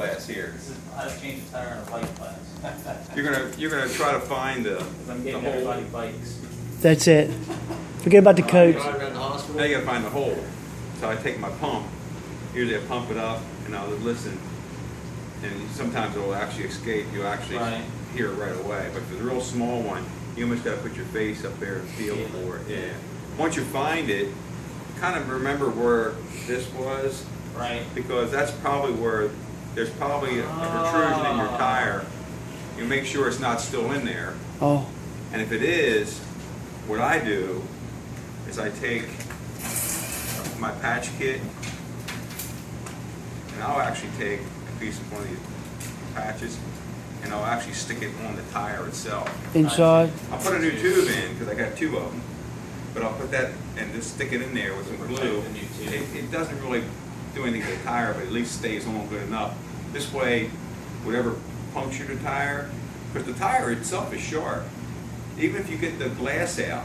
class here. This is how to change a tire in a bike class. You're gonna try to find the I'm getting hole. everybody bikes. That's it. Forget about the codes. Now you gotta find the hole. So I take my pump. Usually I pump it up and I'll listen. And sometimes it will actually escape. You'll actually hear it right away. But for the real small one, you almost gotta put your face up there and feel for it. Yeah. Once you find it, kind of remember where this was. Right. Because that's probably where there's probably a protrusion in your tire. You make sure it's not still in there. Oh. And if it is, what I do is I take my patch kit and I'll actually take a piece of one of these patches and I'll actually stick it on the tire itself. Inside? I'll put a new tube in because I got two of them. But I'll put that and just stick it in there with some glue. It doesn't really do anything to the tire, but at least stays on good enough. This way, whatever punctured the tire, because the tire itself is sharp. Even if you get the glass out,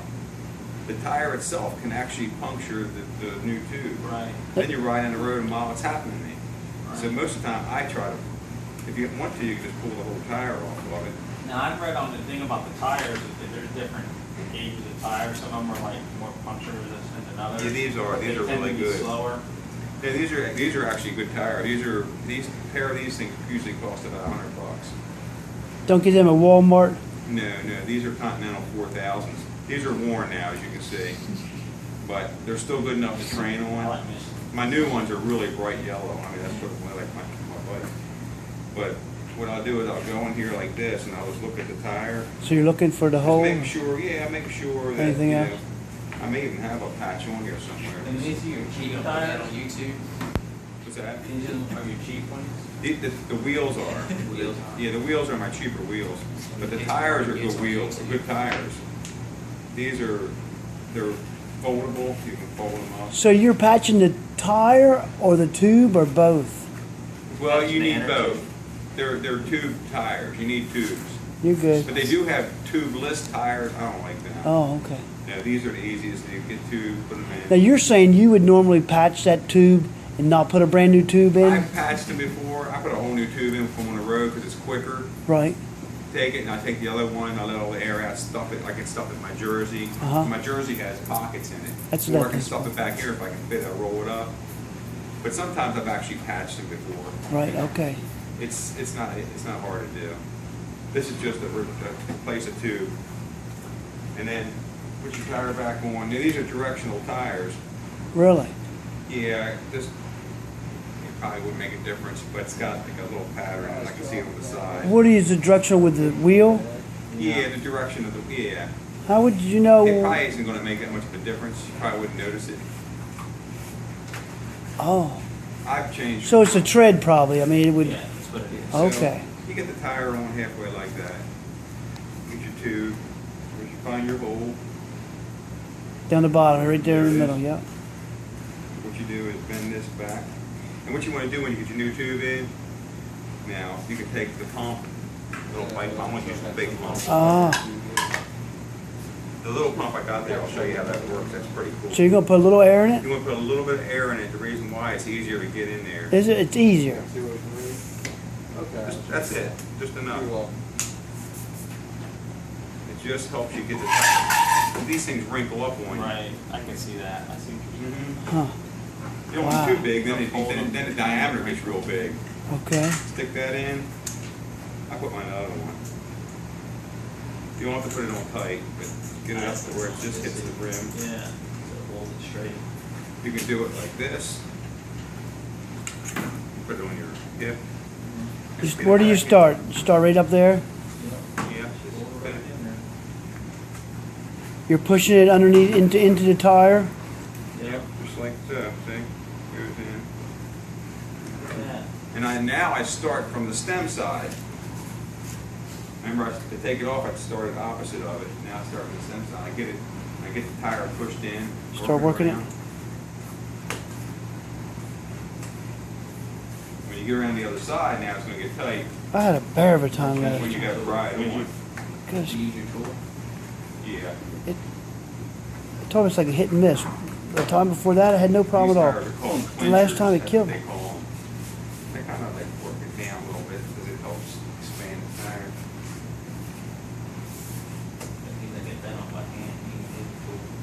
the tire itself can actually puncture the new tube. Right. Then you ride on the road a mile, it's happening to me. Right. So most of the time I try to, if you want to, you can just pull the whole tire off of it. Now I've read on the thing about the tires that there's different gauges of tires. Some of them are like more puncture resistant than others. Yeah, these are really good. Slower. Yeah, these are actually good tires. These pair of these things usually cost about $100. Don't get them at Walmart. No, these are Continental 4000s. These are worn now, as you can see, but they're still good enough to train on. My new ones are really bright yellow. I mean, that's what I like my bike. But what I'll do is I'll go in here like this, and I'll just look at the tire. So you're looking for the hole? Make sure, make sure that anything else? I may even have a patch on here somewhere. And these are your cheap tires on YouTube? What's that? These are your cheap ones? The wheels are. Yeah, the wheels are my cheaper wheels, but the tires are good wheels, good tires. They're foldable. You can fold them up. So you're patching the tire or the tube or both? Well, you need both. They're tube tires. You need tubes. You're good. But they do have tubeless tires. I don't like that. Oh, okay. Yeah, these are the easiest. You get tubes, put them in. Now you're saying you would normally patch that tube and not put a brand new tube in? I've patched them before. I put a whole new tube in from on the road because it's quicker. Right. Take it and I take the other one, I let all the air out, stuff it. I can stuff it in my jersey. My jersey has pockets in it. That's or I can stuff it back here if I can fit it, I'll roll it up. But sometimes I've actually patched them before. Right, okay. It's not hard to do. This is just to replace a tube. And then put your tire back on. Now, these are directional tires. Really? Yeah, it probably wouldn't make a difference, but it's got like a little pattern, and I can see it on the side. What is the direction with the wheel? Yeah, the direction of the, yeah. How would you know? It probably isn't going to make that much of a difference. You probably wouldn't notice it. Oh. I've changed. So it's a tread probably. I mean, it would. Yeah, that's what it is. Okay. So you get the tire on halfway like that. Get your tube. Where you find your hole. Down the bottom, right there in the middle, yeah. What you do is bend this back. And what you want to do when you get your new tube in, now you can take the pump, little pipe pump, I'm going to use the big pump. The little pump I got there, I'll show you how that works. That's pretty cool. So you're going to put a little air in it? You want to put a little bit of air in it. The reason why it's easier to get in there. Is it? It's easier. Okay. That's it. Just enough. It just helps you get the tire. These things wrinkle up on you. Right, I can see that. I see what you mean. Huh. You don't want it too big, then the diameter gets real big. Okay. Stick that in. I put mine in the other one. You don't have to put it on tight, but get it up to where it just hits the rim. Yeah, so hold it straight. You can do it like this. Put it on your hip. Where do you start? Start right up there? Yeah. You're pushing it underneath into the tire? Yep, just like so. See? Goes in. Yeah. And now I start from the stem side. Remember, to take it off, I started opposite of it. Now I start from the stem side. I get the tire pushed in. Start working it. When you get around the other side, now it's going to get tight. I had a bear of a time That's with when it. you got to ride on. Gosh, Do you use your tool? Yeah. it told me it's like a hit and miss. The time before that, I had no problem These at all. tires are called The last time it clinchers, killed they me. call them. They kind of like work it down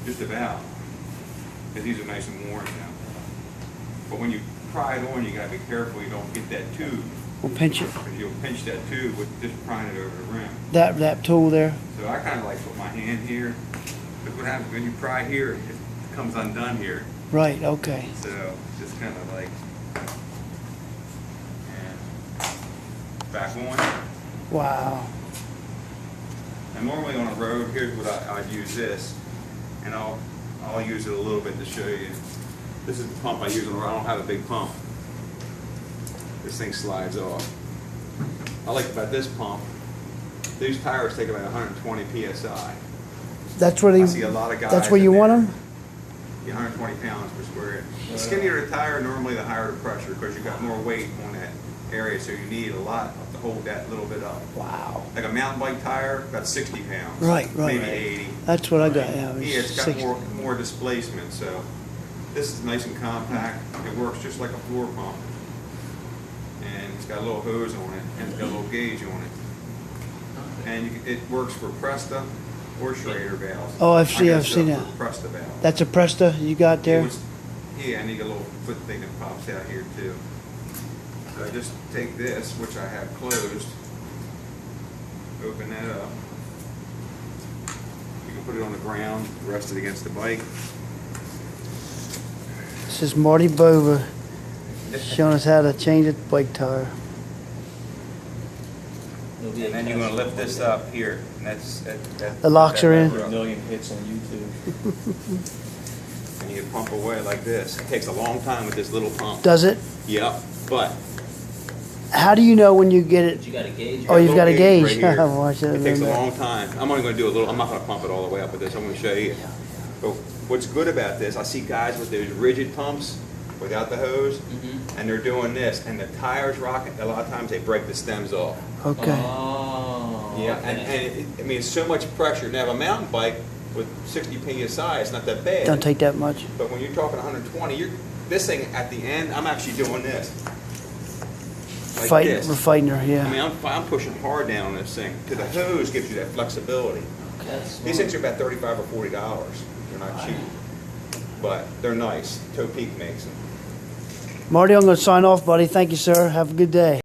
just about. Because these are nice and worn now. But when you pry it on, you gotta be careful you don't get that tube. We'll pinch it. Because you'll pinch that tube with just prying it over the rim. That tool there. So I kind of like put my hand here. Because what happens when you pry here, it comes undone here. Right, okay. So just kind of like, and back on. Wow. And normally on a road, here's what I'd use this, and I'll use it a little bit to show you. This is the pump I use on the road. I don't have a big pump. This thing slides off. I like about this pump, these tires take about 120 PSI. That's where I see a lot of guys. That's where you in want there. them? Yeah, 120 pounds per square inch. The skinnier the tire, normally the higher the pressure, because you've got more weight on that area, so you need a lot to hold that little bit up. Wow. Like a mountain bike tire, about 60 pounds. Right. Maybe 80. That's what I got. Yeah, Yeah, it's got 60. more displacement, so this is nice and compact. It works just like a floor pump. And it's got a little hose on it, and it's got a little gauge on it. And it works for Presta or Schrader valves. Oh, I've I seen got that. stuff for Presta valve. That's a Presta you got there? Yeah, and you get a little foot thing that pops out here too. So I just take this, which I have closed, open that up. You can put it on the ground, rest it against the bike. This is Marty Bova showing us how to change a bike tire. And then you're going to lift this up here, and that's The locks are in. A million hits on YouTube. and you pump away like this. It takes a long time with this little pump. Does it? Yep, but How do you know when you get it? You got a gauge. Oh, you've got a gauge. right here. Oh, I should have It takes a known that. long time. I'm only going to do a little. I'm not going to pump it all the way up with this. I'm going to show you. But what's good about this, I see guys with those rigid pumps without the hose, and they're doing this, and the tires rocking. A lot of times they break the stems off. Okay. Oh. Yeah, okay. and I mean, it's so much pressure. Now, a mountain bike with 60 PSI, it's not that bad. Don't take that much. But when you're talking 120, this thing at the end, I'm actually doing this. Like this. We're fighting her, I yeah. mean, I'm pushing hard down on this thing, because the hose gives you that flexibility. That's These things are about $35 or $40. They're not cheap, but they're nice. Toe Peak makes them. Marty, I'm going to sign off, buddy. Thank you, sir. Have a good day.